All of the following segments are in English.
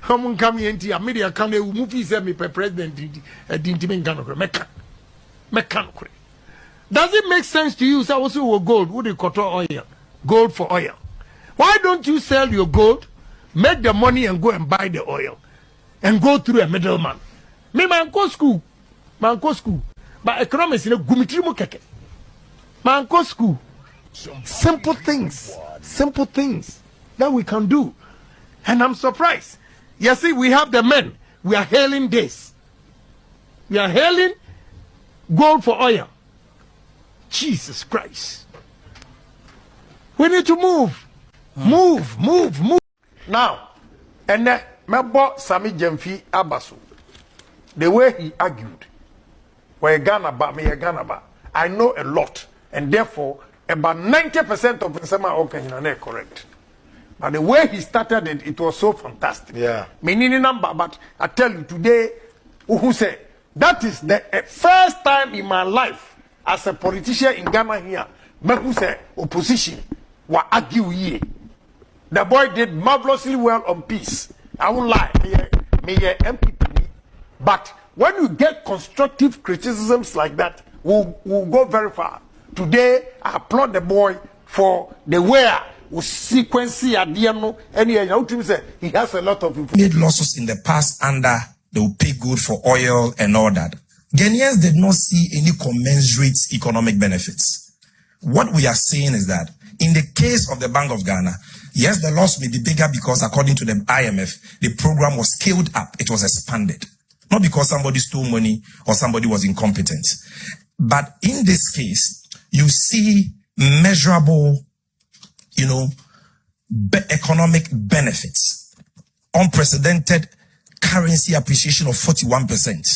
Come come here, media come there, movie say me president didn't even meka. Does it make sense to you? So also gold, would you cut oil? Gold for oil. Why don't you sell your gold, make the money and go and buy the oil and go through a middleman? Me man go school. But economics in a gumitri mo keke. Man go school. Simple things that we can do. And I'm surprised. You see, we have the men. We are hailing this. We are hailing gold for oil. Jesus Christ. We need to move. Move. Now, and then, my boy Sammy Gyamfi Abasu, the way he argued, where Ghana ba, I know a lot, and therefore, about 90% of the summer are correct. But the way he started it, it was so fantastic. Yeah. Meaning number, but I tell you today, who say that is the first time in my life as a politician in Ghana here, who say opposition were argue ye. The boy did marvelously well on peace. I won't lie, me MPP. But when you get constructive criticisms like that, we'll go very far. Today, I applaud the boy for the way we sequence at the end. And he has a lot of made losses in the past under they will pay good for oil and all that. Ghanaians did not see any commensurate economic benefits. What we are saying is that in the case of the Bank of Ghana, yes, the loss may be bigger because according to the IMF, the program was scaled up. It was expanded. Not because somebody stole money or somebody was incompetent. But in this case, you see measurable, economic benefits. Unprecedented currency appreciation of 41%,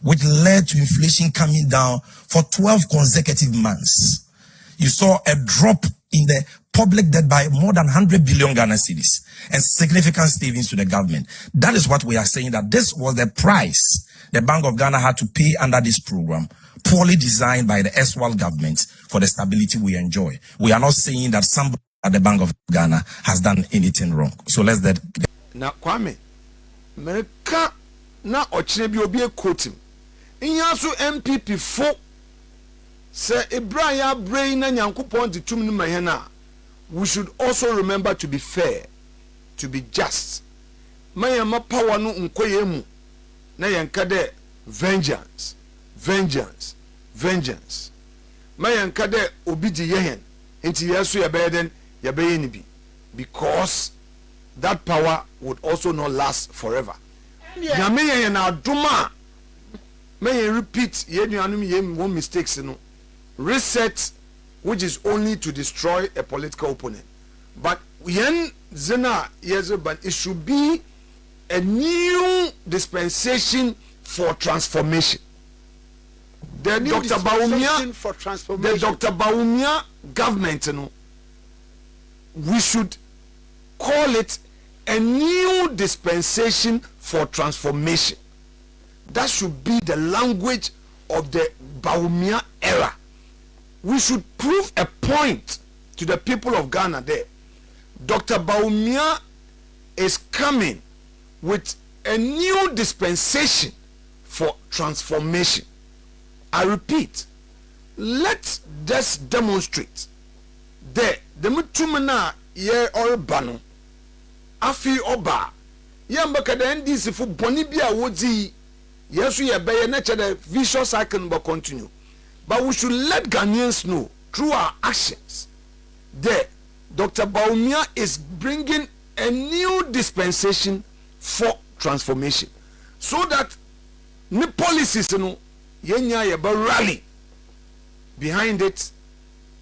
which led to inflation coming down for 12 consecutive months. You saw a drop in the public debt by more than 100 billion Ghana cedis and significant savings to the government. That is what we are saying, that this was the price the Bank of Ghana had to pay under this program, poorly designed by the SWAL government for the stability we enjoy. We are not saying that somebody at the Bank of Ghana has done anything wrong. So let's that. Now, Kwame, America na ochine bi obi quote him. Inyaso MPP fo say Ibrahim brain na Nyankopon de tum no mahena. We should also remember to be fair, to be just. Mayama power no nkoye mu na yanka de vengeance. Mayanka de obi di yehen enti yeso yebeden yebeye ni bi, because that power would also not last forever. Nyame yen na adoma may repeat yenuanum yem one mistakes no reset, which is only to destroy a political opponent. But yen zena but it should be a new dispensation for transformation. The Dr. Baumia for transformation. The Dr. Baumia government, we should call it a new dispensation for transformation. That should be the language of the Baumia era. We should prove a point to the people of Ghana there. Dr. Baumia is coming with a new dispensation for transformation. I repeat, let's just demonstrate there. The mutumana ye or bano afi oba yambaka the NDC for bonibia wozi yesu ye be nature the vicious cycle will continue. But we should let Ghanaians know through our actions there Dr. Baumia is bringing a new dispensation for transformation, so that the policies yenya rally behind it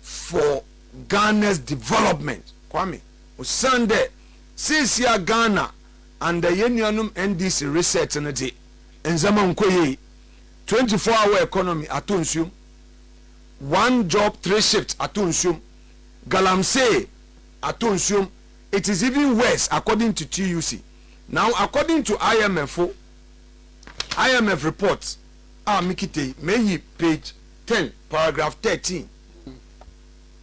for Ghana's development. Kwame Sunday since ya Ghana and the Yenyanum NDC research in the Nzama Nkoye 24-hour economy atunsium, 1 job 3 shifts atunsium, galamsey atunsium. It is even worse according to TUC. Now according to IMF reports, Mikite Meyi page 10 paragraph 13.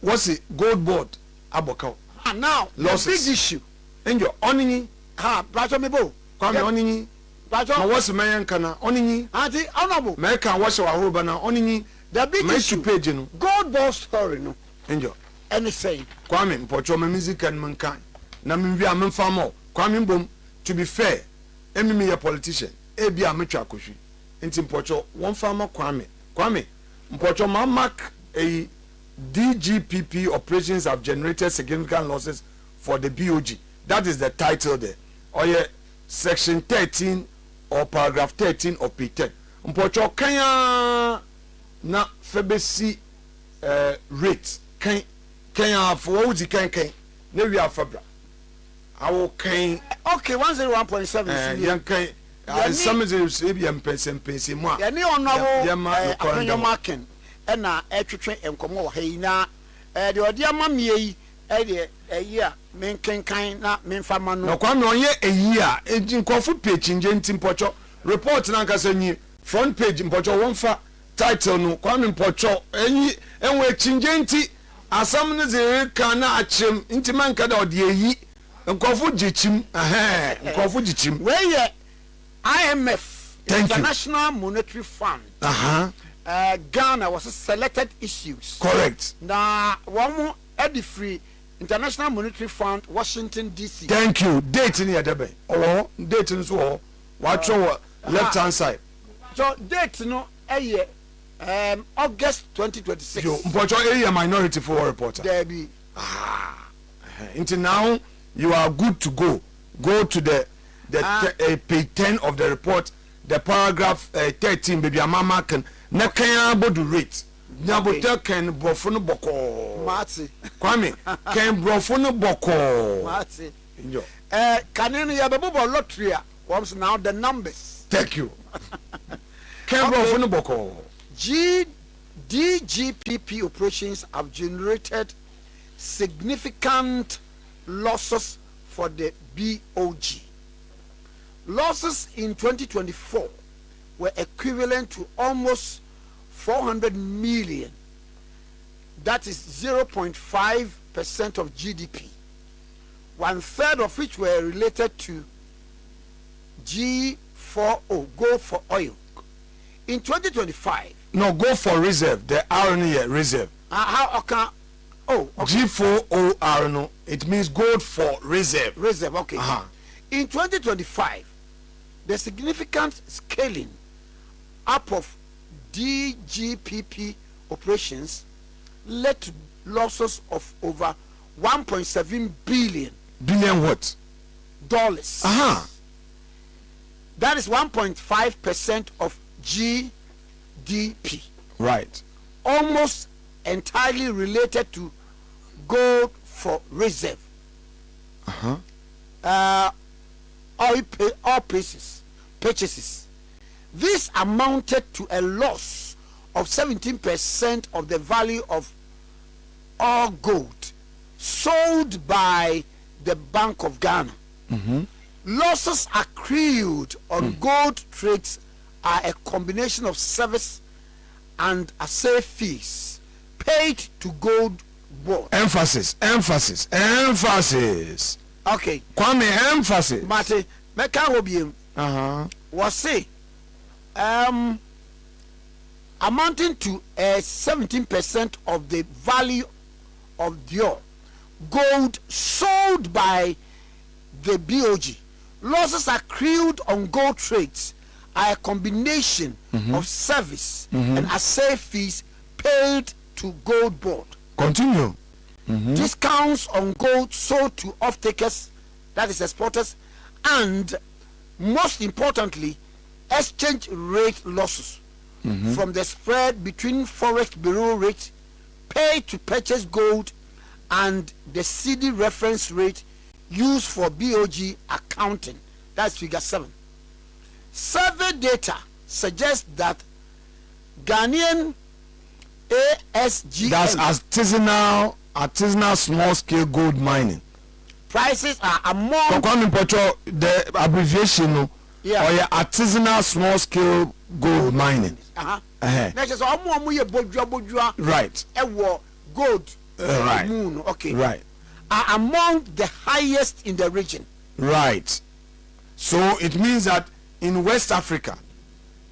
What's it? Goldboard Abokao. Now losses. The big issue. And your only Brother Mebo. Kwame onini. Bajo. Was mayan kana onini. Auntie, honorable. America was our hobana onini. The big issue. Page no. Goldboard story no. Enjoy. Anything. Kwame mpocho me music and mankan. Na me wi amfa mo. Kwame mbom to be fair. Emi me a politician. E bia metwa akohwi. Nti mpocho won farmer Kwame mpocho ma mark a DGPP operations have generated significant losses for the BOG. That is the title there. Or yeah, section 13 or paragraph 13 of P10. Mpocho kanya na febesi rate kanya for what kan na wi afabra. Awo kan okay 101.7 yan kan some is maybe pense mo a yani onawo akonyamaken na etwetwe enkomo wo hayi na de odi amamie yi de eyi a menkenkan na memfama no Kwame onye eyi a nkofo page nje ntimpocho report na nkasa nyi front page mpocho wonfa title no Kwame mpocho enwe chinje nti asam ne ze ka na achem nti manka da odi eyi nkofo gichim nkofo gichim weye IMF International Monetary Fund Ghana was selected issues correct na one free International Monetary Fund Washington DC. Thank you. Date in here debe date in so watch left hand side so date no August 2026 yo mpocho area minority for reporter there be until now you are good to go to the page 10 of the report, the paragraph 13 baby mama can na kan bodu rate na botel kan brofo no boko mati Kwame kan brofo no boko mati enjoy kanene ya bebo lottery what's now the numbers. Thank you. Kan brofo no boko DGPP operations have generated significant losses for the BOG. Losses in 2024 were equivalent to almost 400 million. That is 0.5% of GDP. 1/3 of which were related to G4O, Gold for Oil. In 2025. No, go for reserve. The RNA reserve. How can? Oh, okay. G4OR no. It means gold for reserve. Reserve, okay. In 2025. The significant scaling up of DGPP operations led to losses of over 1.7 billion. Billion what? Dollars. That is 1.5% of GDP. Right. Almost entirely related to gold for reserve. Oil purchases. This amounted to a loss of 17% of the value of all gold sold by the Bank of Ghana. Losses accrued on gold trades are a combination of service and assay fees paid to Goldboard. Emphasis. Okay. Kwame, emphasis. Mate, meka hobiem. Was say amounting to 17% of the value of the gold sold by the BOG. Losses accrued on gold trades are a combination of service and assay fees paid to Goldboard. Continue. Discounts on gold sold to off-takers, that is exporters, and most importantly, exchange rate losses from the spread between Forex Bureau rate paid to purchase gold and the CD reference rate used for BOG accounting. That's figure 7. Survey data suggests that Ghanaian ASGM, that's artisanal small scale gold mining, prices are among the abbreviation or your artisanal small scale gold mining. Right. Gold. Right. Okay. Right. Are among the highest in the region. Right. So it means that in West Africa,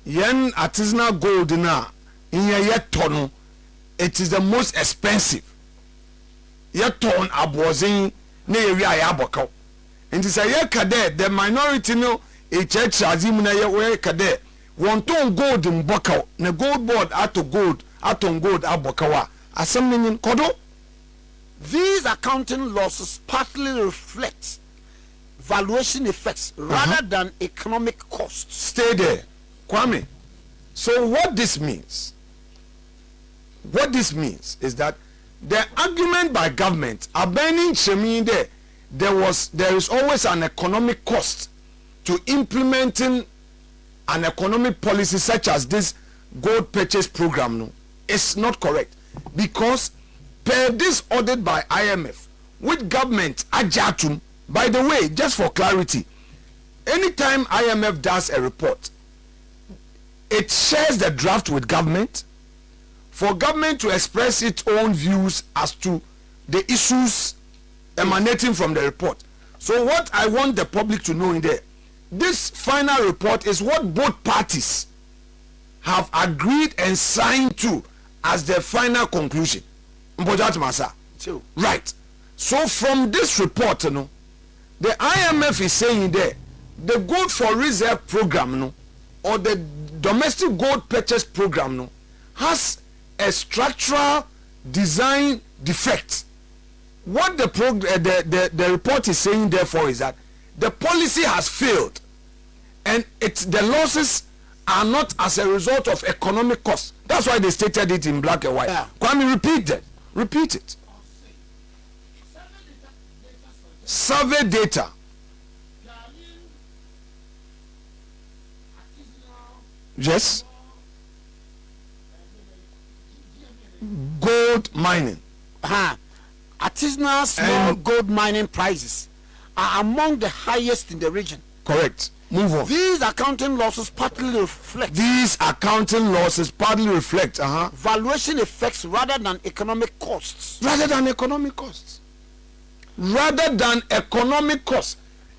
yen artisanal gold na in ye ton, it is the most expensive. Ye ton abozin ne area ya bokao. And it is a ye kade the minority no a church azim na ye we kade. One ton gold in bokao ne Goldboard ato gold aton gold abokawa. Asem nin kodo. These accounting losses partly reflect valuation effects rather than economic costs. Stay there, Kwame. So what this means is that the argument by government abandoning Sh0ckingly there is always an economic cost to implementing an economic policy such as this gold purchase program. No, it's not correct, because per this audit by IMF with government Agyapong. By the way, just for clarity, anytime IMF does a report, it shares the draft with government for government to express its own views as to the issues emanating from the report. So what I want the public to know in there, this final report is what both parties have agreed and signed to as the final conclusion. Right. So from this report, you know, the IMF is saying there, the gold for reserve program, no, or the domestic gold purchase program, no, has a structural design defect. What the report is saying therefore is that the policy has failed, and the losses are not as a result of economic costs. That's why they stated it in black and white. Yeah. Kwame, repeat it. Survey data. Yes. Gold mining. Artisanal small gold mining prices are among the highest in the region. Correct. Move on. These accounting losses partly reflect valuation effects rather than economic costs.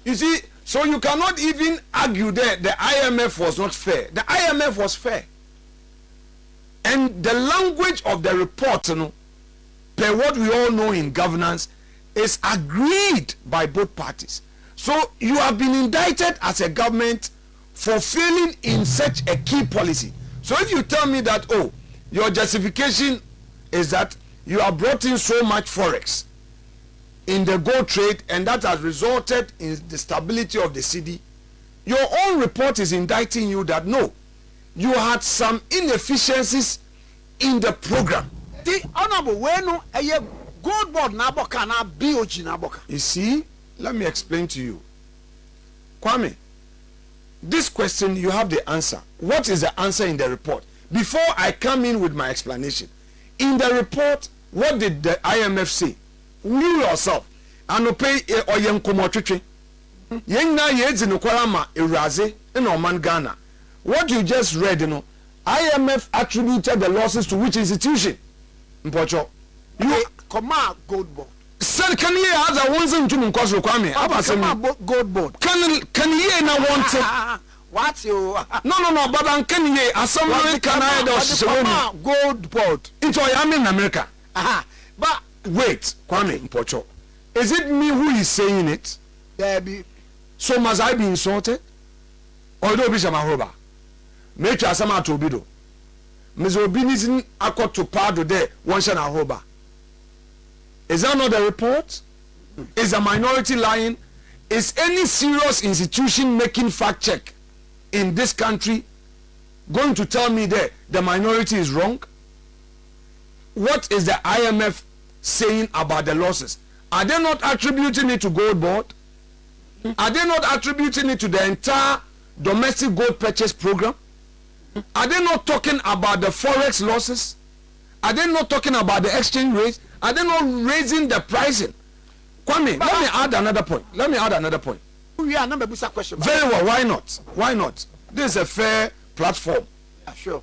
You see, so you cannot even argue that the IMF was not fair. The IMF was fair. And the language of the report, you know, per what we all know in governance, is agreed by both parties. So you have been indicted as a government for failing in such a key policy. So if you tell me that, oh, your justification is that you have brought in so much forex in the gold trade and that has resulted in the stability of the city, your own report is indicting you that no, you had some inefficiencies in the program. The honorable Wenu a Goldboard naboka na BOG naboka. You see, let me explain to you. Kwame, this question you have the answer. What is the answer in the report? Before I come in with my explanation, in the report, what did the IMF say? You yourself, anope oyen komotwetwe. Yen na yezi no kwarama Ewuraze in Oman Ghana. What you just read, you know, IMF attributed the losses to which institution? Mpocho. You command Goldboard. Sir, can you other ones in Jum Kosro Kwame? Goldboard. Can you na want to? What you? No, but can you assembly can I do Goldboard? Into I in America. But wait, Kwame Mpocho. Is it me who is saying it? There be. So must I be insulted? Or do be some roba? Make your sama to bido. Mizo Binizin akot to pado there, one shana roba. Is that not the report? Is a minority lying? Is any serious institution making fact check in this country going to tell me that the minority is wrong? What is the IMF saying about the losses? Are they not attributing it to Goldboard? Are they not attributing it to the entire domestic gold purchase program? Are they not talking about the forex losses? Are they not talking about the exchange rates? Are they not raising the pricing? Kwame, let me add another point. We are number question. Very well, why not? This is a fair platform. Yeah, sure.